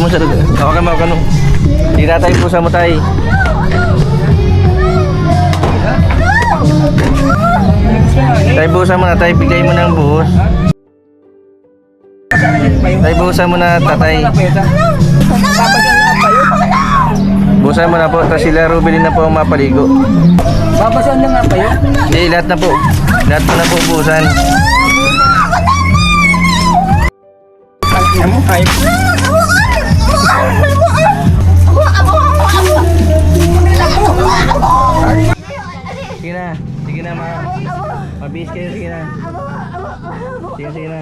sir. Hawakan mo, hawakan mo. Hindi na tayo pusa mo tayo. Tayo buhusan mo na, tayo bigay mo ng buhos. Tayo buhusan mo na, tatay. Buhusan mo na po, tapos sila Rubilin na po ang mapaligo. Babasahan na nga pa yun? Hindi, lahat na po. Lahat mo na po buhusan. Ano mo, hype? Sige na, sige na, mabis kayo, sige na. Sige, sige na.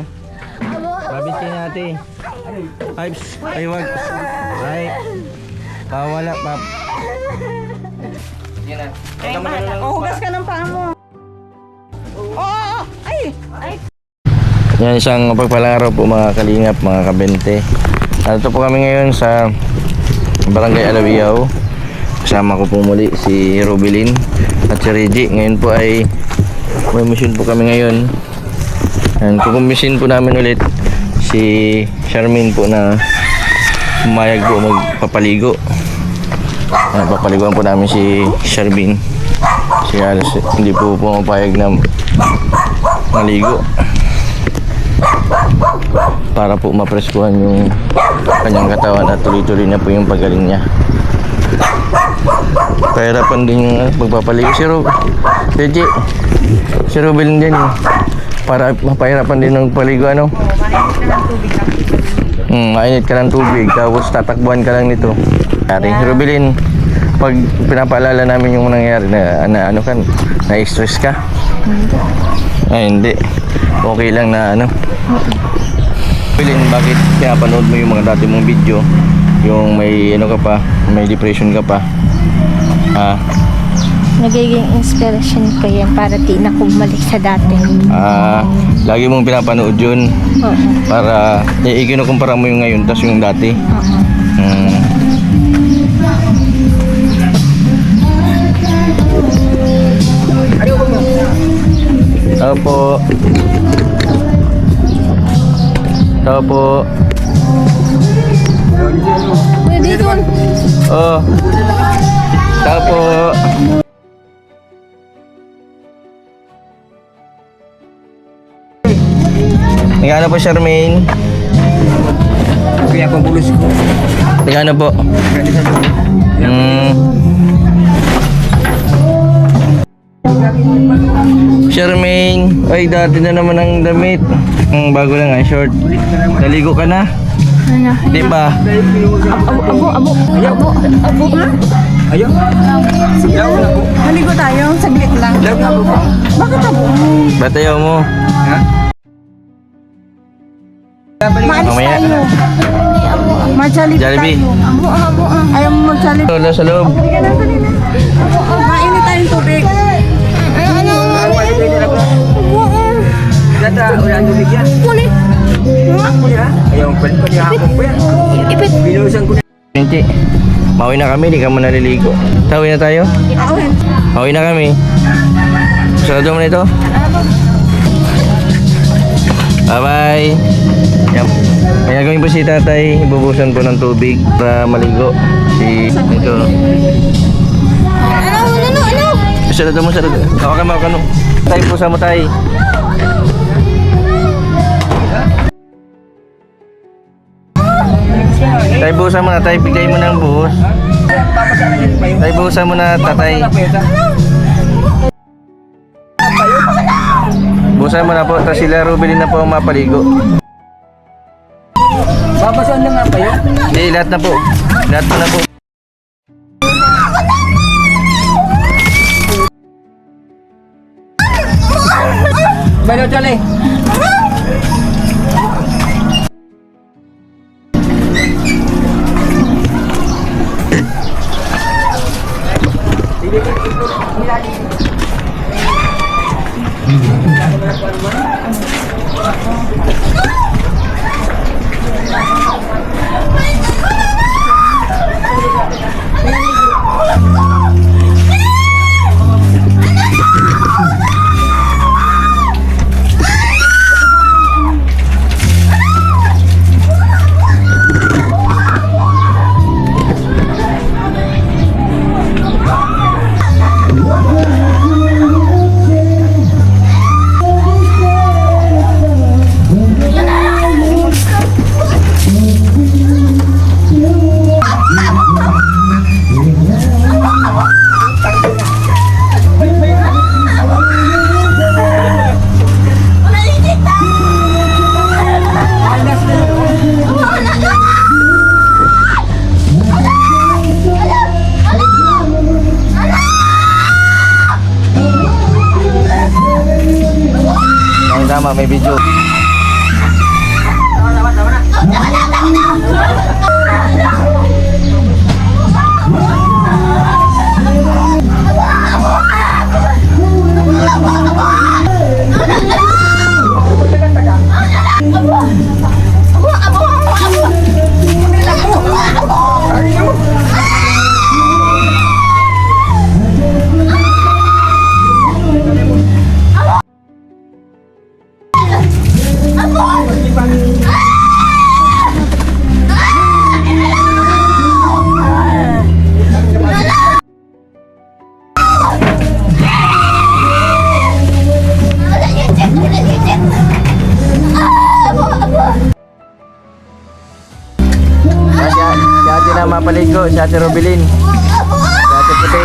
Mabis kayo na, ate. Ay, ay, wag. Ay, pawala, pap. Sige na. Hugas ka ng paa mo. Oo! Ay! Yan, isang pagpalang araw po mga kalingap, mga kabente. Nandito po kami ngayon sa Barangay Alawiao. Kasama ko po muli si Rubilin at si Reggie. Ngayon po ay may mission po kami ngayon. And kukumisin po namin ulit si Charmaine po na pumayag po magpapaligo. Papaliguan po namin si Charmaine. Si Alice hindi po pumapayag na maligo para po mapreskuhan yung kanyang katawan at tuloy-tuloy na po yung pagaling niya. Pahirapan din yung magpapaligo si Rubilin din eh. Para mapahirapan din ng paligo ano. Mainit ka ng tubig tapos tatakbuhan ka lang nito. Rubilin, pag pinapaalala namin yung nangyayari na ano kan, na-stress ka? Ay hindi. Okay lang na ano. Rubilin, bakit pinapanood mo yung mga dati mong video? Yung may ano ka pa, may depression ka pa. Nagiging inspiration ko yan para di na bumalik sa dati. Lagi mong pinapanood yun. Oo. Para ikinukumpara mo yung ngayon tas yung dati. Oo. Opo. Opo. Pwede doon. Oh. Opo. Nagano po, Charmaine? Kaya pang bulus ko. Nagano po? Charmaine, ay dati na naman ang damit. Bago lang ang short. Naligo ka na? Ano? Di ba? Abo nga. Ayaw? Ayaw na po. Maligo tayo, saglit lang. Ayaw na po. Bakit abo? Ba't ayaw mo? Ha? Maalis Mamaya. tayo. Magsalit Jollibee. tayo. Abo. Ayaw mo magsalit. Wala sa loob. Bigyan natin kanina. Mainit tayong tubig. Data, ulan tubig yan. Kulit. Ako ya. Ayaw, pwede hapon po yan. Ipit. Binusan ko na. Hindi. Mauwi na kami, di ka mo naliligo. Tawin na tayo? Awin. Mauwi na kami. Sarado mo na ito. Bye-bye. Yan. May gagawin po si tatay. Ibubusan po ng tubig para maligo. Ito. Ano? Sarado mo, sarado. Hawakan mo. Tayo po sa mo tayo. Tayo buhusan mo na, tayo bigay mo ng buhos. Tayo buhusan mo na, tatay. Buhusan mo na po, tapos sila Rubilin na po ang mapaligo. Babasahan na nga pa yun? Hindi, lahat na po. Lahat mo na po. Bayo, Chale. tama, may video. Si ate na mapaligo, si ate Robilin. Si ate puti.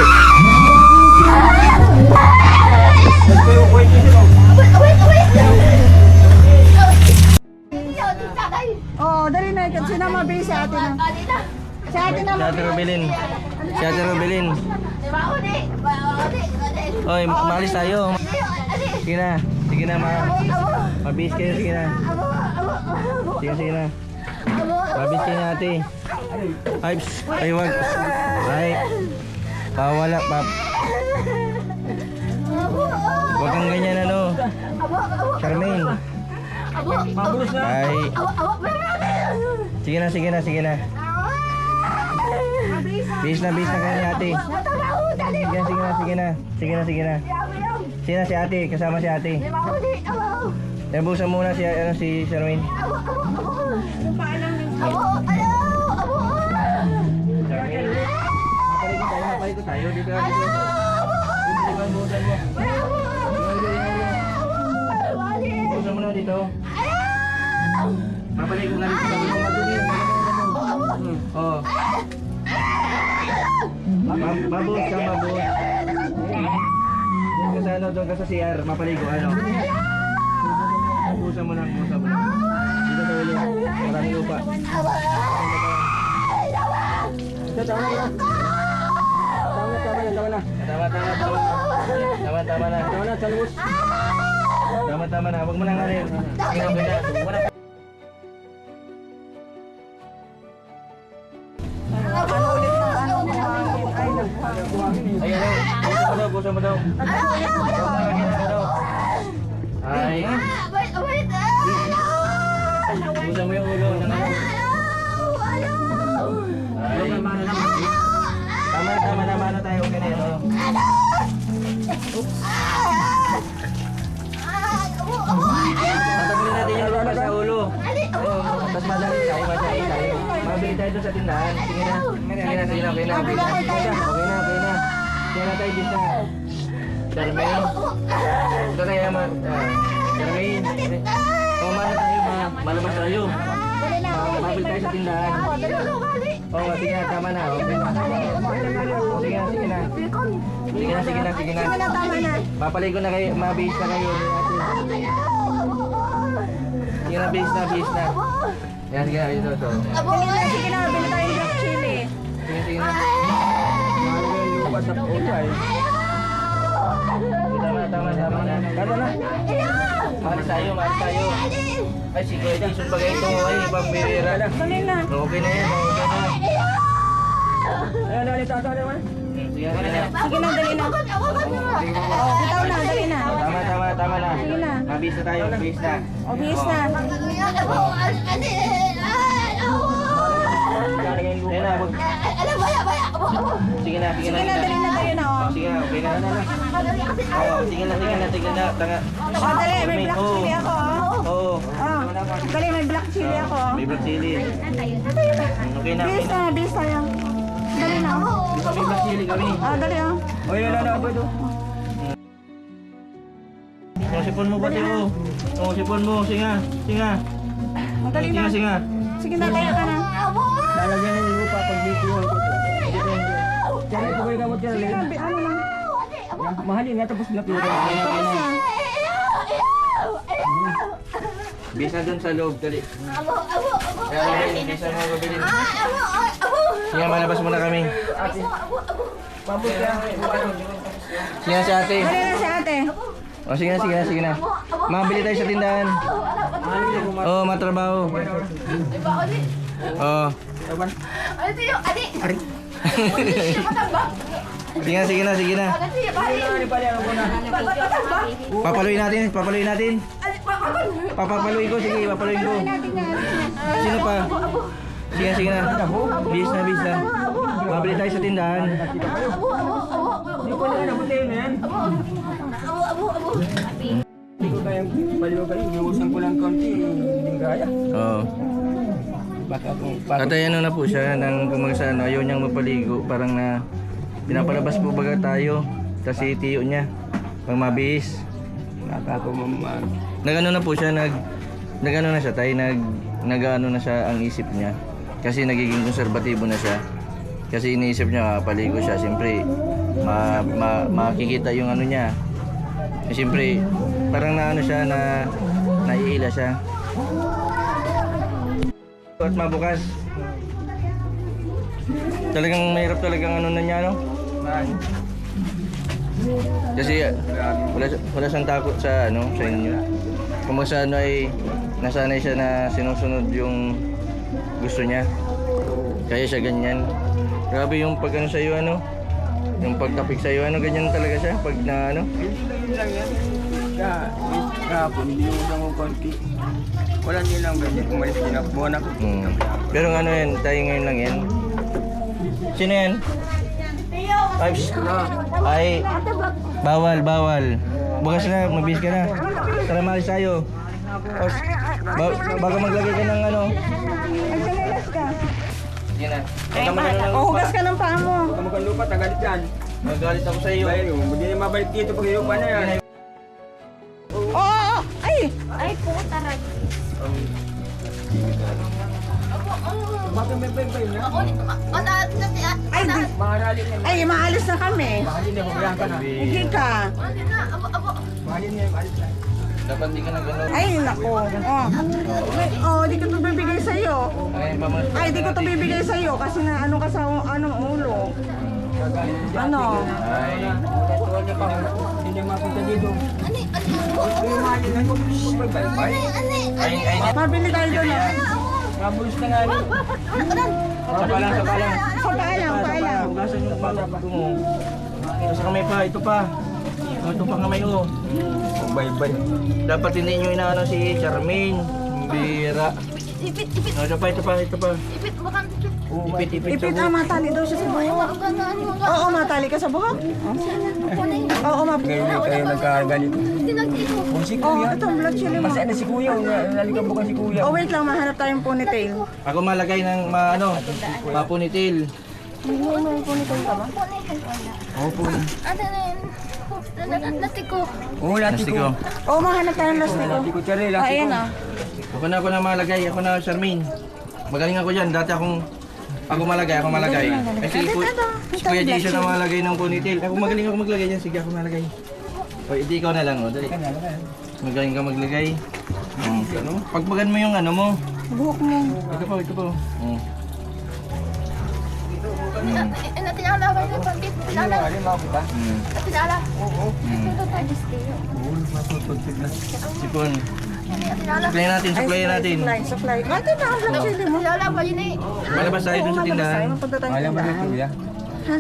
Oo, dali na. Kasi na mabili sa atin na. Sa atin na Si ate Robilin. Si ate Robilin. Oy, maalis tayo. Sige na. Sige na, mabis kayo. Sige na. Sige na. Mabis kayo na ate. Ay, psst. Ay, wag. Ay. Pawala, pap. Huwag kang ganyan, ano. Charmaine. Ay. Sige na, sige na, sige na. Bis na kayo ni ate. Sige na, sige na, sige na. Sige na, sige na. Sige na si ate, kasama si ate. Nabusan muna si, ano, si Charmaine. Mapaligo tayo, dito na dito. Dito ba busan mo? Busan mo na dito. Mapaligo na dito. Oh. Mabus ka, mabus. Doon ka sa ano, doon ka sa CR, mapaligo, ano. Busan mo na, busan mo na. Dito sa ulo, maraming lupa. Tama na. Tama na. Huwag mo nang ngayon. ano ulit ng ano buhangin. Ay, nagbuhangin. Ayan, busan mo daw. Ay. Busan mo yung ulo. Ay. Tama na tayo. Okay na yun. Oh. Tatagulin natin yung lupa sa ulo. Tapos madali tayo. Mabili tayo doon sa tindahan. Sige na. Okay na. Sige na tayo, bis na. Charmaine. Ito tayo, Charmaine. Kumana tayo, malabas tayo. Mabili tayo sa tindahan. Oo, sige na, tama na. Okay na. Sige na. Sige na. Tama na. Papaligo na kayo, mabihis na kayo. Sige na, bihis na. Yan, sige na, ito. Sige na, bili tayo ng black chili. Sige na. Tama na. Malis tayo. Ay, sige, Edison bagay ito. Ay, pambirira. Dali na. Okay na yan. Ayan, tatawa naman. Sige na. Sige na, dali na. Bitaw na, dali na. Tama na. Sige na. Mabihis na tayo, mabihis na. O, bihis na. Sige na, Sige na. Sige na, dali na. O. Sige na, okay na. Sige na. Tanga. O, dali, may black chili ako. Oo. Dali, may black chili ako. May black chili. Okay na. Bihis tayo. Dali na. May black chili kami. Dali o. O, yun na ako ito. Sipon mo pati o. Sipon mo. Singa. Dali na. Singa. Sige na, tayo ka na. Lalagyan ng lupa pag dito. Kaya ito may gamot yan. Sige na, ano lang. Mahalin nga tapos black lupa. Tapos na. Bisa dun sa loob. Dali. Kaya bisa mo gabilin. Sige, malabas muna kami. Pabot yan. Sige si ate. Dali na si ate. O, sige na, sige na, sige na. Mabili tayo sa tindahan. Oo, matrabaho. Oo. Sige na, sige na, sige na. Papaluin natin, papaluin natin. Papaluin ko, sige, papaluin ko. Sino pa? Sige na, sige na. Bis na, bis na. Mabili tayo sa tindahan. Hindi ko na nabutin na yan. Hindi ko kayang baliw kayo. Iuusan ko lang konti. Hindi kaya. Oo. Baka kung At ay ano na po siya, nang kumagsa, ano, ayaw niyang mapaligo. Parang na pinapalabas po baga tayo. Kasi tiyo niya. Pang mabihis. baka kung mamang. Nagano na po siya, nagano na siya tayo, nagano na siya ang isip niya. Kasi nagiging konserbatibo na siya. Kasi iniisip niya, paligo siya, siyempre makikita yung ano niya. Eh, siyempre, parang na ano siya, naiila siya. At mabukas. Talagang mahirap talagang ano na niya, no? Kasi wala siyang takot sa ano, sa inyo. Kung sa ano ay nasanay siya na sinusunod yung gusto niya. Kaya siya ganyan. Grabe yung pag ano sa iyo ano, yung pagtapik sa iyo ano, ganyan talaga siya pag na ano. Yun lang yan. Kahapon, hindi yung usang kong konti. Wala nilang ganyan. Kumalis kinakbuhan ako. Pero ano yan, tayo ngayon lang yan. Sino yan? Ay, bawal. Bukas na, mabis ka na. Tara, malis tayo. Bago maglagay ka ng ano. Magsinelas ka. Sige na. O, hugas ka ng paa mo. Huwag ka lupa, tagalit yan. Magalit ako sa iyo. Bayo, hindi na mabalik dito pag hilupa na yan. Oo! Ay! Ay po, taray. Bakit may bay na? Ay, Mga rally na. ay, maalis na kami. Mahalin na, mabayan ka na. Hindi ka. Mahalin na, maalis na. Dapat di ka na gano'n. Ay, nako. Di ko ito bibigay sa'yo. Ay, mamas. Ay, di ko ito bibigay sa'yo kasi na ano ka sa anong ulo. Ano? Ay, Tuwal niya pa. Hindi mapunta dito. Mahalin na, magbay-bay. ay, Mabili tayo doon. Mabulis na nga rin. sa palang. Sa paalam. Hugasan yung pagkabago mo. Sa kamay pa, ito pa. Ito pa kamay ko. Magbay-bay. Dapat hindi nyo inaano si Charmaine. Bira. Ito pa. Ipit Ipit, matali daw siya sa buhok. Oo, matali ka sa buhok. Oo, Ngayon kayo nagkaganito. Kung si Kuya. ito, blood chili mo. Masaya na si Kuya. Nalikan bukan si Kuya. Oh, wait lang, mahanap tayong ponytail. Ako malagay ng mapunitil. May ponytail ka ba? Opo. Natiko. Oo, lati Nastiko. ko. Oo, mahanap tayong lastiko. Lati ko, Cherry. Lati Ayan ko. ah. Ako na malagay. Ako na Charmaine. Magaling ako dyan. Dati ako malagay. Eh, si Kuya Jason na malagay ng ponytail. Ako magaling ako maglagay dyan. Sige, ako malagay. O, hindi ikaw na lang. O, dali. Magaling ka maglagay. Pagpagan mo yung ano mo. Buhok mo. Ito po. Natinala ba yung pambit? Tinala. Natinala. Sipon. Supplyan natin. Supply. Ito na ang black chili mo. Tinala ba yun eh? Malabas tayo dun sa tindahan. Mapunta tayong Alam mo na tindahan. Kuya. Ha?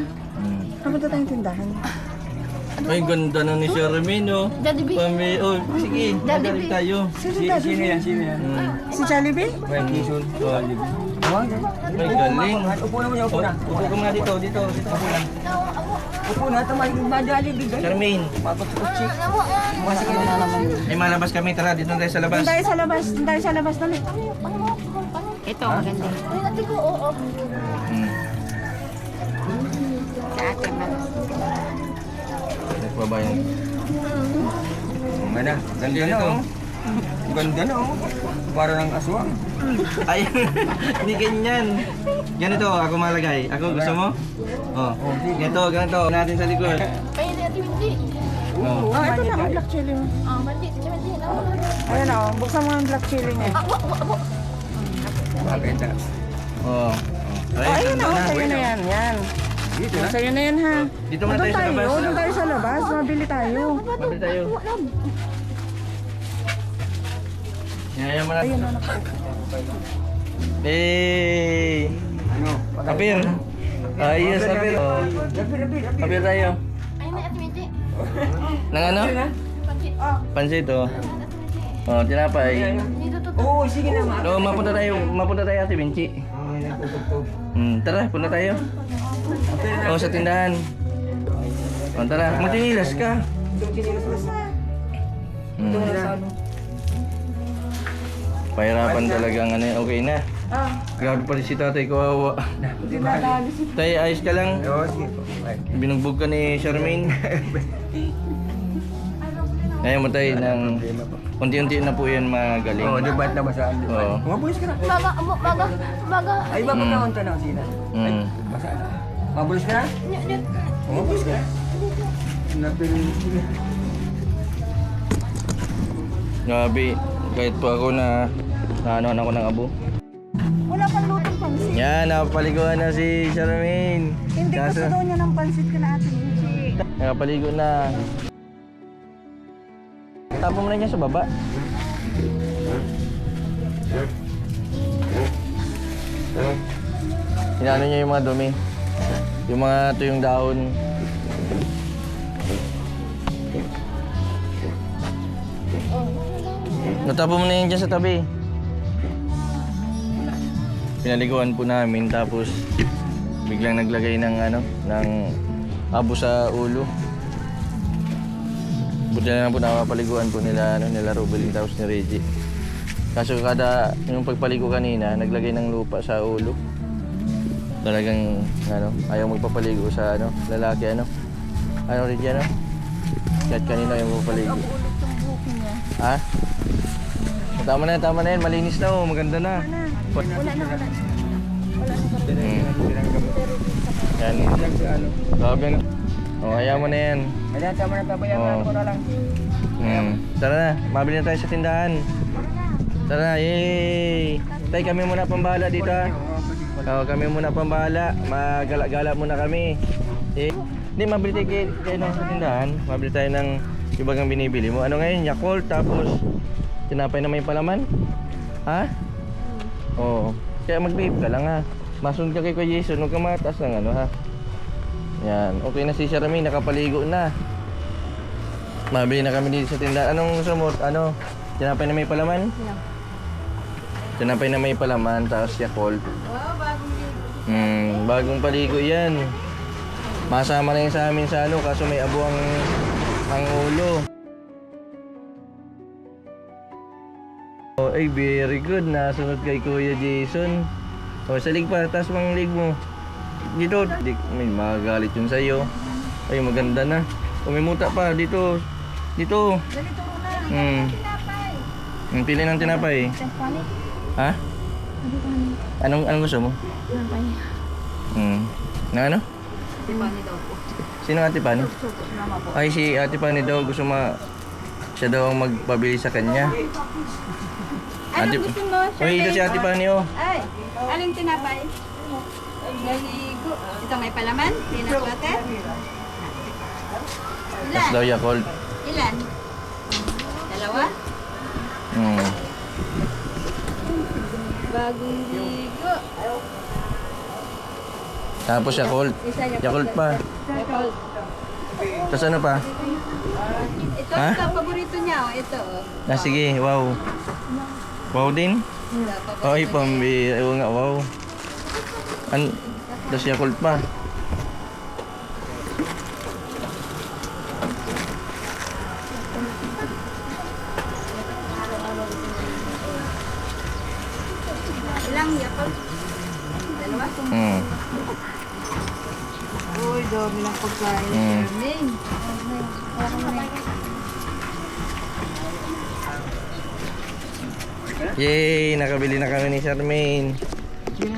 Mapunta tayong tindahan. Ay, ganda na ni Charmaine, oh. Daddy B. Sige, magaling tayo. Sino yan? Si Jollibee? Kuya Kison. Ay, galing. Upo naman niya, upo na. Upo ka nga dito. Upo lang. Upo na, tamalig madali bigay. Charmaine, Papagkutsi. Masik ka na naman. ay malabas kami. Tara, dito na tayo sa labas. Doon tayo sa labas na. Ito, maganda. Natiko, oo. Sa akin na. Nagbabayan. Ganda. Ganda na, oh. Ganda na, oh. Para ng aswang. Ay, hindi ganyan. Ganito, ako malagay. Ako, gusto mo? Oh, ganito. Natin sa likod. Kaya natin hindi. Oh. Ito na ang black chili mo. Mandi. Ayan o, buksan mo ang black chili niya. Maganda. Oh. Ayun na, sa'yo na yan. Yan. Dito na. Sa'yo na yan ha. Dito muna tayo sa labas. Doon tayo sa labas. Mabili tayo. Mabili tayo. Yan mo na. Ayun na naku. Hey! Ano? Apir! Ayos, apir. Oh. Apir tayo. Ay, may atmiti. Nang ano? Pansit, oh. Oh, tinapay. Dito to. Oo, sige na. No, mapunta tayo Ate Benchi. Tara, punta tayo. Oh, sa tindahan. Oh, tara, magtinilas ka. Pahirapan talagang ano, okay na. Grabe pa rin si tatay, kawawa. Tay, ayos ka lang. Oo, sige po. Binugbog ka ni Charmaine. Ngayon mo tayo ng unti-unti na po yan magaling. Oo, diba na basaan? Oo. Mabulis ka na. Baga. Ay, ba pagkaunta na ako sila? Ay, Mm. basaan. Mabulis ka na? Oo, mabulis ka na. Napilin. Grabe, kahit po ako na ano ako ng abo. Wala pang lutong pansit. Yan, napaliguan na si Charmaine. Hindi gusto daw niya ng pansit ka na Ate Minchi. Nakapaligo na. Tapo mo na niya sa baba. Inaano niya yung mga dumi. Yung mga tuyong dahon. Natapo mo na yun dyan sa tabi. Pinaliguan po namin tapos biglang naglagay ng ano, ng abo sa ulo. Buti na lang po nakapaliguan po nila, ano, nila Ruben tapos ni Reggie. Kaso kada yung pagpaligo kanina, naglagay ng lupa sa ulo. Talagang ano, ayaw magpapaligo sa ano, lalaki ano. Ano Reggie ano? Kahit kanina yung magpapaligo. Ulit yung buhok niya. Ha? Tama na yan, malinis na oh, maganda na. Wala na. Yan. Grabe na. Oh, ayaw mo na yan. Ayan, tama na pabayaan ko na lang. Tara na, mabili na tayo sa tindahan. Tara na, yay! Tay, kami muna pambahala dito ha. Oh, kami muna pambahala. Magala-gala muna kami. Hindi, mabili tayo sa tindahan. Mabili tayo ng yung bagang binibili mo. Ano ngayon? Yakult, tapos tinapay na may palaman? Ha? Oo. Kaya mag-behave ka lang ha. Masunod ka kay Kuya Jason, huwag kang mataas ng ano ha. Yan, okay na si Charmaine, nakapaligo na. Mabili na kami dito sa tindahan. Anong gusto mo? Ano? Tinapay na may palaman? Tinapay na may palaman, tapos Yakult. Bagong paligo yan. Masama na yun sa amin sa ano, kaso may abo ang ulo. Oh, ay, very good. Nasunod kay Kuya Jason. O, sa lig pa, taas mong lig mo. Dito, may magagalit yun sa'yo. Ay, maganda na. Umimuta pa, dito. Dito. Ganito muna. Pili ng tinapay. Ha? Anong gusto mo? Na ano? Ate Pani daw po. Sino Ate Pani? Mama po. Ay, si Ate Pani daw gusto siya daw ang magpabili sa kanya. Ano gusto mo? Uy, ito si Ate Pani oh. Ay, aling tinapay? Galigo. Ito may palaman? Peanut butter? Tapos Ilan? daw Yakult. Ilan? Dalawa? Bagong ligo. Tapos Yakult. Isa Yakult pa. Yakult. Tapos ano pa? Ito, Ha? ito, paborito niya. Oh. Ito, oh. Ah, sige, wow. Wow din? Ito, paborito Ay, niya. pambira. Oo nga, wow. Tapos Yakult pa. Ilang Yakult? Dalawa? Uy, dami ng pagkain. Charmaine. Yay! Nakabili na kami ni Charmaine.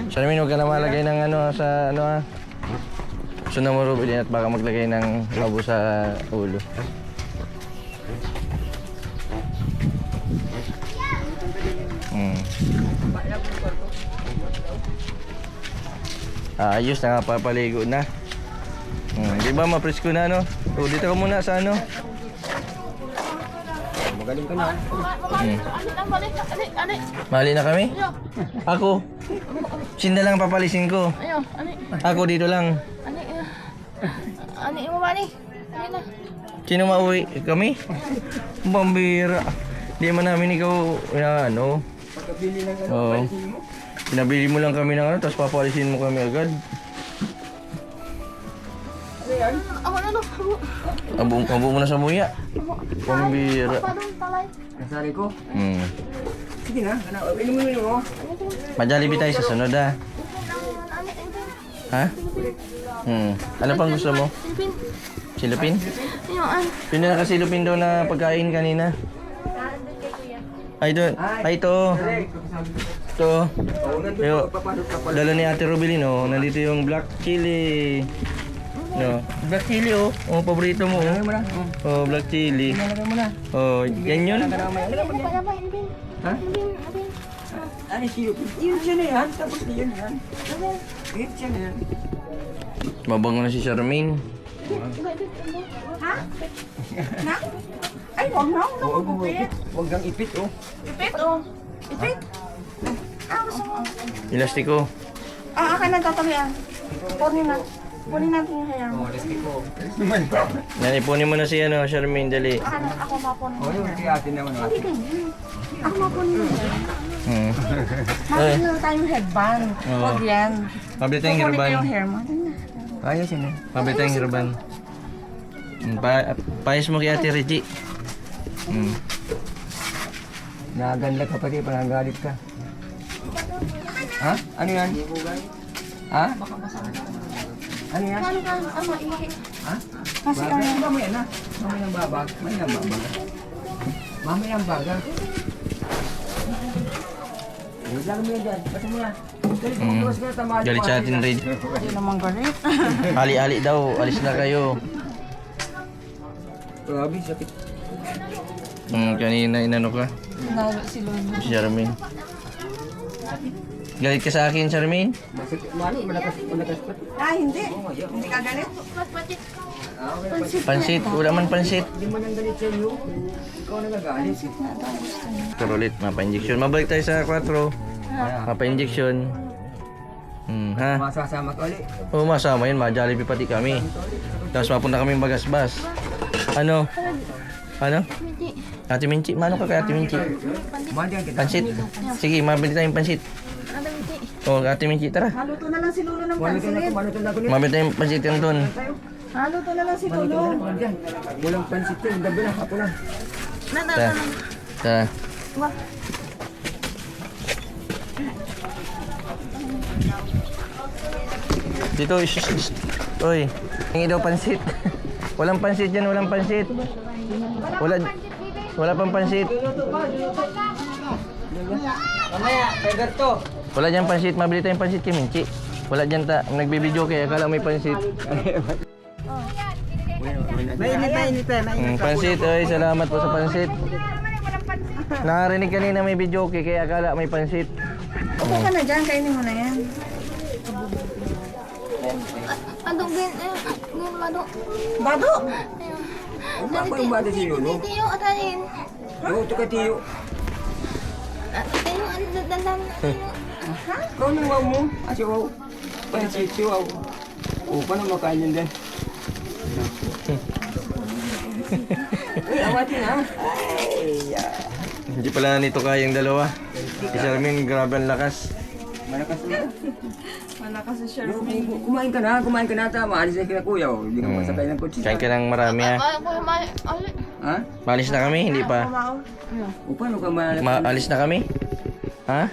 Charmaine, huwag ka na malagay ng ano sa ano ha. Gusto na mo Ruben at baka maglagay ng labo sa ulo. Ayos, nakapapaligo na. Di ba mapresko na ano? O, dito ka muna sa ano? Magaling ka na. Mali na kami? Ako. Sinda lang papalisin ko. Ako dito lang. Ani mo ba ni? Ani na. Sino mauwi? Kami? Bambira. Di man namin ikaw, ano? Pagkabili lang ano, Oo. palisin mo. Pinabili mo lang kami ng ano, tapos papalisin mo kami agad. Ano yan? Abo mo na sa muya. Bambira. Nasari ko. Hmm. Sige na, inumin mo. Majollibee tayo sa sunod ah. Ha? Ano pang gusto mo? Silupin? Yun na nakasilupin daw na pagkain kanina. Ay, doon. Ay, ito. Ito. Yo, dala ni Ate Rubilin, oh. Nandito yung black chili. No. Black chili, oh. Oh, paborito mo, oh. Oh, black chili. Nalagay mo na. Oh, yan yun. Ha? Ano siyo? Yun siya na yan. Tapos yun yan. Yun siya na yan. Mabango na si Charmaine. Ay, wag na. Huwag kang ipit, oh. Ipit, oh. Ipit. Gusto mo? Elastiko. Akin na tatawian. Kunin na. Kunin natin yung hair mo. Yan, ipunin mo na si ano, Charmaine, dali. Ako mapunin. Oh, yun, si ate naman. Ate. Ako mapunin yung hair. Ay, Mapunin tayong headband. Oo. Huwag yan. mabili tayong Kukunin ko hirban. yung hair mo. Ayos yun eh. Mabili tayong hirban. Payas mo kay Ate Reggie. Naganda ka pati, panagalit ka. Ha? Ano yan? Ha? Ano yan? Ha? Kasi Baga? Mamaya na. Mamaya ng babag. Mamaya ng babag. Mamaya ng babag. Lagay mo yan dyan. Basta mo na. Tumas ka na tamali. Galit sa atin, Reggie. hindi naman galit. Ali-ali daw, alis na kayo. Grabe, sakit. Kanina inano ka, Nalo si Lolo. si Charmaine. Galit ka sa akin, Charmaine? Masakit. Malakas pati. Hindi. Hindi ka galit. Pansit, wala man pansit. Hindi mo nang galit sa iyo. Ikaw nagagalit. Pero ulit, mapa-injection. Mabalik tayo sa 4. Mapa-injection. Ha? Masasama ka ulit. Oo, masama yun. Ma-Jollibee pati kami. Tapos mapunta kami Bagasbas. Ano? Ano? Ate Minchi. Mano ka kay Ate Minchi? Madiyan kita. Pansit. Sige, mabili tayong pansit. Oh, Ate Minchi, tara. Haluto na lang si Lolo ng Maluto na pansit. ko, maluto na ko. Mabili tayong pansit yung doon. Haluto na lang si Maluto Lolo. na dyan. Walang pansit yun. Gabi na, hapon na. Tara. Tara. Dito, oy. Hingi daw pansit. Walang pansit dyan, walang pansit. Wala pang pansit. Mamaya, pwede to. Wala dyan pansit, mabili tayong pansit kay Minchi. Wala dyan nagbibideo kaya akala may pansit. Mainit pa. Pansit, oy, salamat po sa pansit. Nakarinig kanina may video kaya akala may pansit. Upo ka na dyan, kainin mo na yan. Adong bin mado. Bado! Ano ba yung bata si Lolo? Tiyo atayin. Oo, ito ka tiyo. Tiyo ano dandan. Ikaw nang wow mo. Asi wow. Pansit si wow. Oo, paano makain yan din? Uy, awatin ha. Hindi pala nito kayang dalawa. Si Charmaine, grabe ang lakas. Malakas na. Malakas si Sher. Kumain ka na. Tama, alis na kina kuya. Oh. Hindi ka masakay ng kotse. Kain ka ng marami ha. Ha? Maalis na kami, hindi pa. O paano ka malakas? Maalis na kami? Ha?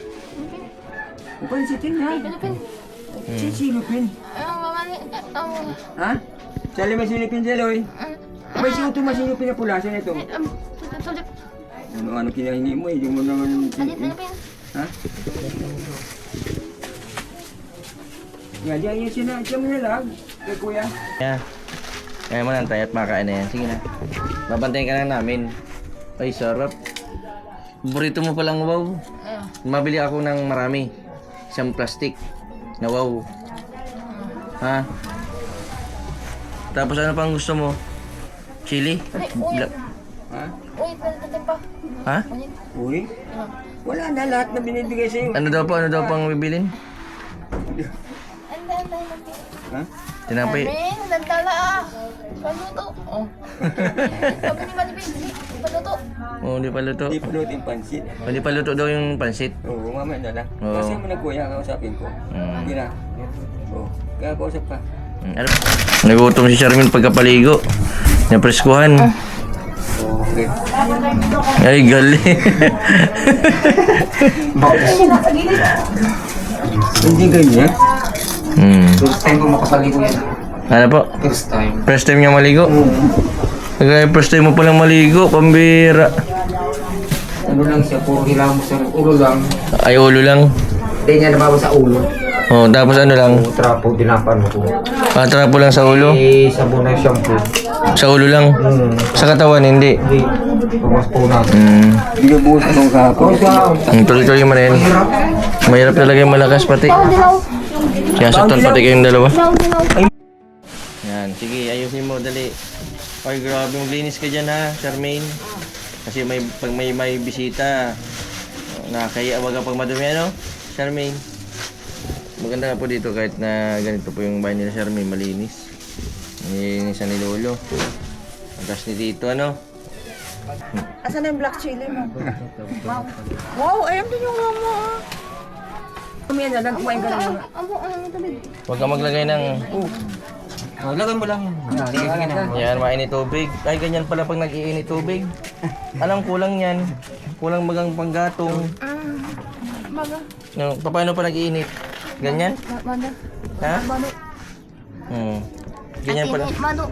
O pansitin ha? Silupin. Ha? Sali may silupin sila oy. May silupin na pula. Saan ito? Ano kinahingi mo? Hindi mo naman silupin. Ha? Yan sila. Siya mo nalag. Kay kuya. Yeah. Kaya mo nantay at makain na yan. Sige na. Babantayin ka na namin. Ay, sarap. Burrito mo palang wow. Mabili ako ng marami. Isang plastic na wow. Ha? Tapos ano pang gusto mo? Chili? Ha? Uy, palitin pa. Ha? Uy? Wala na lahat na binibigay sa'yo. Ano daw pang bibilin? Ha? Tinapay. Armin, nagdala ah. Paluto. Oh. Sabi ni Manibig, paluto. Oh, hindi pa luto. Hindi pa luto yung pansit. Hindi pa luto daw yung pansit. Oo, mamaya na lang. Oo. Kasi mo nagkuya, kausapin ko. Hindi na. Oo, kaya kausap ka. Ano? Nagutom si Charmin pagkapaligo. Napreskuhan. Okay. Ay, gali. Hindi ganyan. First time ko makapaligo yan. Ano po? First time. First time niya maligo? First time mo palang maligo, pambira. Ano lang siya, puro hilamos sa ulo lang. Ay, ulo lang. Hindi niya nabawa sa ulo. Oh, tapos ano lang? Trapo, dinapan ko. Patrapo lang sa ulo? Eh, sabon na shampoo. Sa ulo lang? Sa katawan, hindi. Hindi. Pumas po na. Binubuhos akong kahapon. Tuloy-tuloy mo rin. Mahirap talaga yung malakas pati. Kaya sa pati kayong dalawa. Yan, sige, ayusin mo, dali. Ay, grabe, maglinis ka dyan ha, Charmaine. Kasi pag may bisita, nakakaya wag pag madumi, ano? Charmaine. Maganda po dito kahit na ganito po yung bahay nila Charmaine, malinis. Nilinisan ni Lolo. Ang taas ni Tito, ano? Asan na yung black chili mo? Wow, ayun din yung mama ah. Mamaya na lang, kumain ka na muna. Huwag ka maglagay ng... Oh, lagay mo lang. Sige na. Yan, mainit tubig. Ay, ganyan pala pag nag-iinit tubig. Alam, kulang yan. Kulang bagang panggatong. No, paano pa nag-iinit? Ganyan? Ha? Ganyan pala. Mano.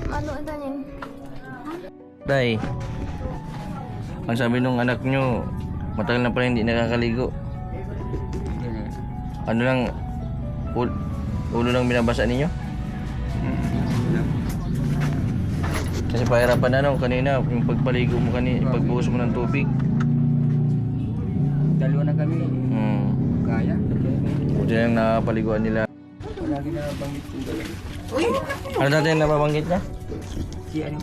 Mano, ito yun. Day, ang sabi nung anak nyo, matagal na pala hindi nakakaligo. Ano lang, ulo lang binabasa ninyo? Kasi pahirapan na kanina, yung pagpaligo mo kanina, pagbuhos mo ng tubig. Dalawa na kami. Kaya. Buti lang napaliguan nila. Lagi na banggit yung dalawa. Ano dati yung nababanggit niya? Si ano?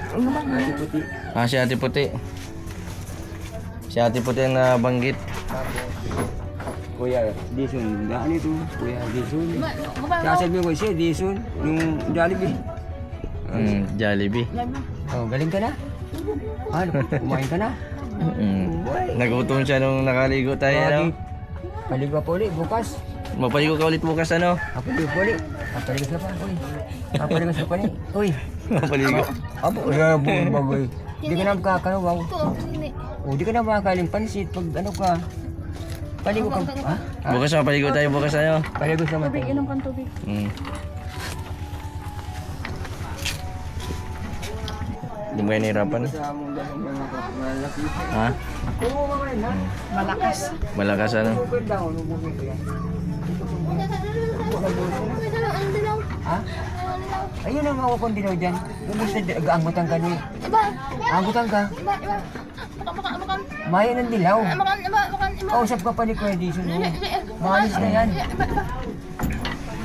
Ate puti. Si Ate Puti. Si Ate Puti ang nabanggit. Kuya, Dison. Daan ito. Kuya, Dison. Sasabihin ko siya, Dison. Yung Jollibee. Jollibee. Oh, galing ka na? Ano? Kumain ka na? Nagutom siya nung nakaligo tayo. Ano? Paligo pa ulit, bukas. Mapaligo ka ulit bukas, ano? Paligo pa ulit. Paligo sa pa, uy. Paligo sa pa ni. Uy. Mapaligo. Apo, wala buong bagoy. Di ka na makakalawaw. Hindi. O, di ka na makakaling pansit pag ano ka. Paligo ka. Ha? Bukas mapaligo tayo bukas, ano? Paligo sa mata. Inom kang tubig. Hindi mo yan nahirapan? Ha? Malakas. Malakas, ano? Ha? Ayun ang ako kong dinaw dyan. Yung gusto gaangutan ka ni. Angutan ka. Maya ng dilaw. Kausap ka pa ni Kuya Dison. Maalis na yan.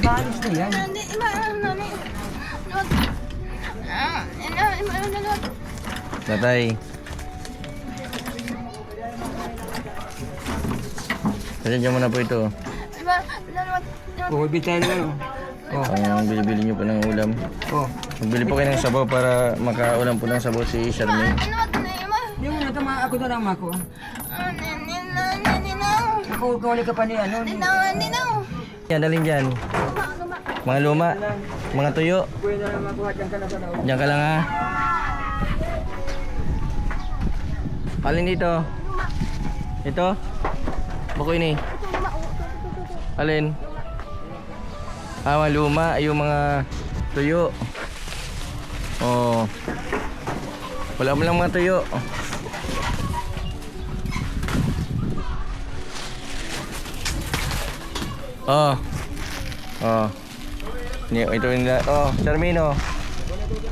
Maalis na yan. Tatay. Pasensya mo na po ito. Bumibitay na ano. Ang bili-bili nyo po ng ulam. Magbili po kayo ng sabaw para makaulam po ng sabaw si Charmaine. Hindi mo natama ako na lang ako. Ako kawali ka pa ni ano. Yan, dalhin dyan. Mga luma, mga tuyo. Kuya na lang ako, dyan ka na sa loob. Diyan ka lang ha. Alin dito? Ito? Bukoy ni. Alin? Mga luma, yung mga tuyo. Oh. Wala mo lang mga tuyo. Oh. Oh. Ito nila. Oh, Charmino.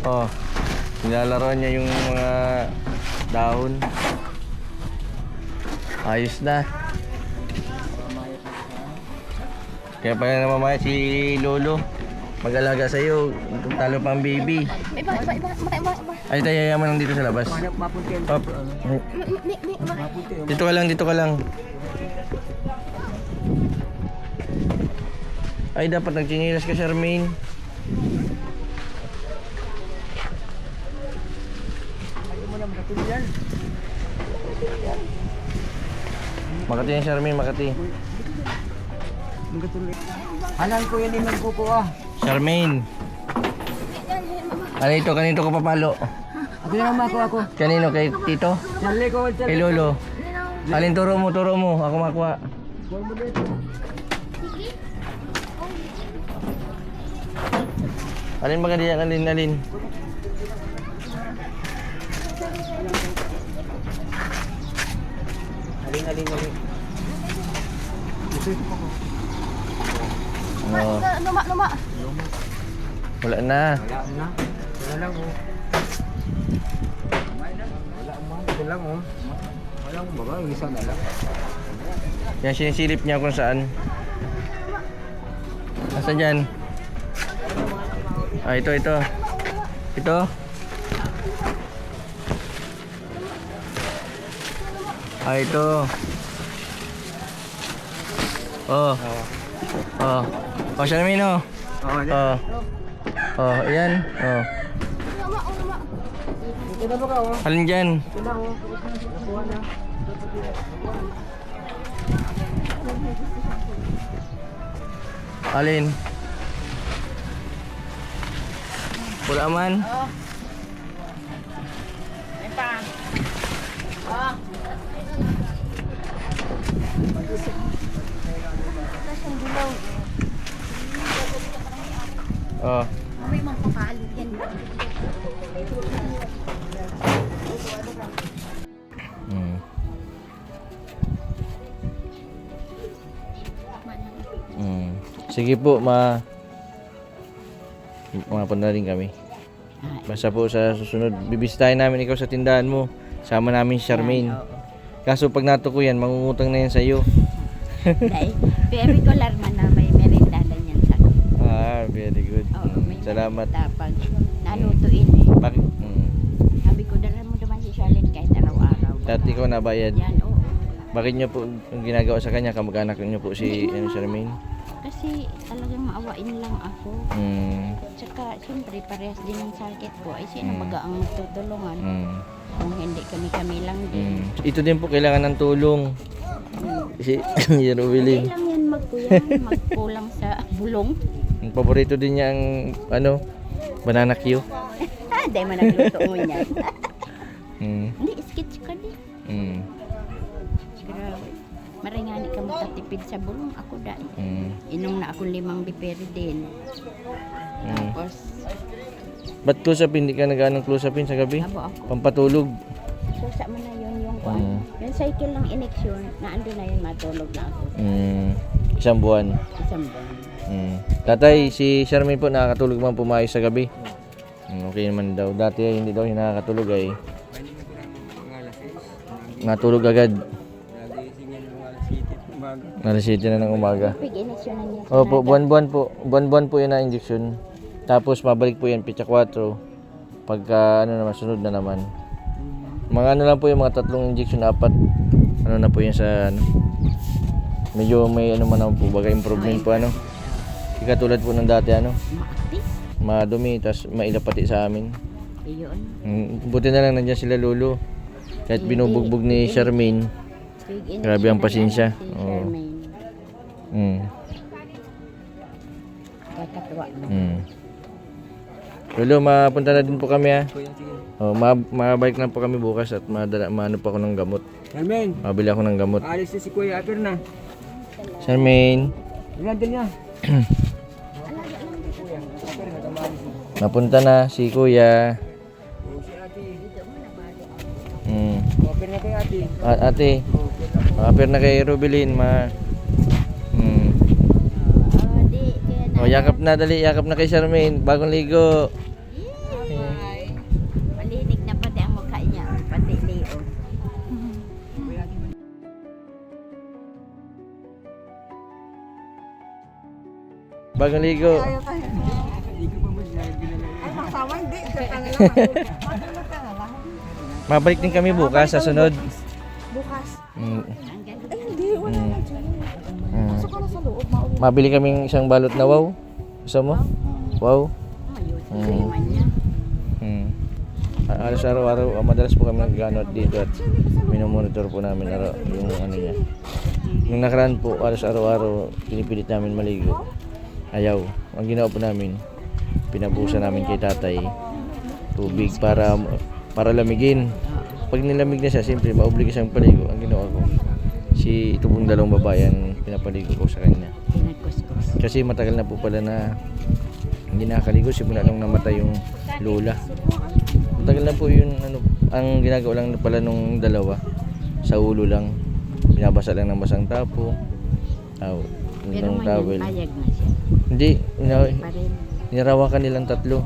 Oh. Nilalaro niya yung mga dahon. Ayos na. Kaya pala namamaya si Lolo. mag-alaga sa'yo. Talo pa ang baby. Iba. Ay, tayo yaman lang dito sa labas. Hanap mapunti yan. Hop. Mapunti yan. Dito ka lang, dito ka lang. Ay, dapat nagchinilas ka, Charmaine. Ayaw mo na makatulog yan. Makati yan, Charmaine, Makati. Makatulog. Halan ko yan yung nagkukuha. Charmaine. Ano ito? Kanito ko papalo? Ako na naman ako. Kanino? Kay Tito? Charlie ko. Kay Lolo? Alin, turo mo, turo mo. Ako makuha. Huwag mo dito. Alin ba ganyan? Alin? Alin. Oh, Luma. wala na. Wala lang oh. Ito lang oh. Wala ko ba? Isa na lang. Yan, sinisilip niya kung saan. Nasaan dyan? Ah, ito. Ito. Ah, ito. Oh. Oh. Oh, Charmaine, oh. Oh. Oh, ayan. Oh. Ito na ba ka oh? Alin dyan? Ito na oh. Nakuha na. Alin? Wala man? Oh. May mapapalo yan. Hmm. Sige po, mapunta rin kami. Basta po sa susunod, bibisitahin namin ikaw sa tindahan mo. Sama namin si Charmaine. Kaso pag nato ko yan, mangungutang na yan sa'yo. Dahil, very regular man na may merindahan yan sa akin. Ah, very good. Oo, may Salamat. tapag. Nalutuin eh. Bakit? Sabi ko, dala mo naman si Charlene kahit araw-araw. Dati ko nabayad. Yan, oo. Bakit niyo po ang ginagawa sa kanya? Kamag-anak niyo po si Charmaine? Kasi talagang maawain lang ako. Tsaka, siyempre, parehas din ang sakit ko. Ay, sino baga ang magtutulungan? Kung hindi kami lang din. Ito din po kailangan ng tulong. Si Rubilin. Hindi lang yan magkulang sa bulong. Ang paborito din niya ang banana Q. Dahil man nagluto mo yan. Mm. Hindi, sketch ka din. Mm. Grabe. Maringani ka makatipid sa bulong. Ako dahil. Inom na ako 5 biperi din. Tapos, Ba't close-upin? Hindi ka nag-anong close-upin sa gabi? abo ako. Pampatulog. So, sa mo na yun yung kuan. Yung cycle ng ineksyon, na ando na yun, matulog na ako. Isang buwan. Isang buwan. Tatay, si Charmaine po nakakatulog man pumayos sa gabi. Okay naman daw. Dati ay hindi daw siya nakakatulog ay natulog agad. Nagising yan mga alas 7 umaga. Alas 7 na ng umaga. Pig ineksyonan niya. Opo, buwan-buwan po. Buwan-buwan po yan na injection. Tapos mabalik po yan pitsa 4. Pagka naman sunod na naman. Mga lang po yung mga 3 injection, 4. Na po yan sa medyo may man naman po baga improvement po Hindi katulad po ng dati Makati. madumi tas mailapati sa amin. Iyon. Buti na lang nandiyan sila lolo. Kahit binubugbog ni Charmaine. Pig ineksyonan Grabe ang pasensya. Si Oo. Charmaine. Kakatuwa na. Lolo, mapunta na din po kami ha. Kuya, sige. Mabalik na po kami bukas at maano pa ako ng gamot. Charmaine, Mabili ako ng gamot. alis na si Kuya Aper na. Charmaine, Ilan din niya? napunta na si Kuya. Si ate. Aper na kay ate. Ate, mapir na kay Rubilin, Di, kaya na. yakap na, dali, yakap na kay Charmaine, bagong ligo. Malinig na pati ang mukha niya. Pati Leo. Bagong ligo. Ayaw tayo. Hindi ko pa mas ginala. Ay, makasama, hindi. Diyan ka na lang. Matulog ka na lang. Mabalik din kami bukas sa sunod. Bukas. Mm. Ay, hindi. Wala na dyan. Mm. Pasok ka na sa loob. Mauwi. Mabili kaming isang balot na wow. Gusto mo? Wow. Ayun, man niya. Hmm. Alas araw-araw, madalas po kami nag-ano dito at minomonitor po namin yung ano niya. Nung nakaraan po, alas araw-araw, pinipilit namin maligo. Ayaw. Ang ginawa po namin, pinabusan namin kay tatay tubig para lamigin. Pag nilamig na siya, siyempre maobliga siyang paligo. Ang ginawa ko, ito pong dalawang babae ang pinapaligo ko sa kanya. Pinagkuskus. Kasi matagal na po pala na hindi nakakaligo simula nung namatay yung lola. Matagal na po yun, ang ginagawa lang pala nung dalawa, sa ulo lang. Binabasa lang ng basang tapo. Pero Ng man towel. yan, payag na siya. Hindi, Pa rin. nirawakan nilang tatlo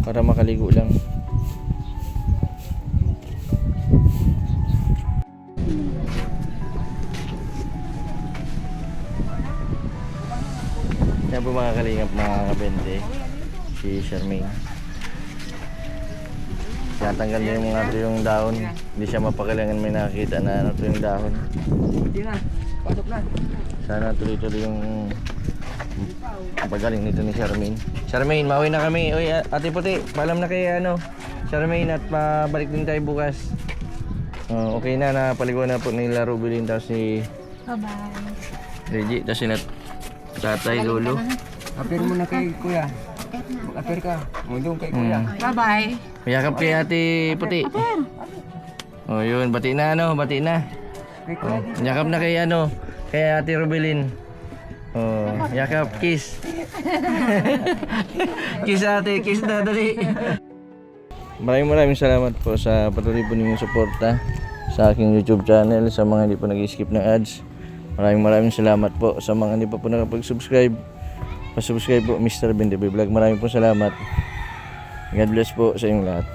para makaligo lang. Yan po mga kalingap, mga kabente, si Charmaine. Tinatanggal niya yung mga tuyong dahon. Hindi siya mapakailangan may nakakita na tuyong dahon. Buti na. Pasok na. Sana tuloy-tuloy yung pagaling nito ni Charmaine. Charmaine, mauwi na kami. Uy, Ate Puti, paalam na kay Charmaine at pabalik din tayo bukas. Okay na, napaligo na po nila Rubilin tapos si Bye-bye. Reggie, tapos sila tatay, lolo. Apir mo na kay kuya. Apir ka. O doon kay kuya. Bye-bye. Mayakap kay Ate Puti. Oh, yun, bati na bati na. Kay kuya. Yakap na kay kay Ate Rubilin. Oh, yakap, kiss. Kiss ate, kiss na, dali. Maraming salamat po sa patuloy po ninyong suporta sa aking YouTube channel, sa mga hindi po nag-skip ng ads. Maraming salamat po sa mga hindi pa po nakapag-subscribe. Pa-subscribe po, Mr. Bendepe Vlog. Maraming po salamat. God bless po sa inyong lahat.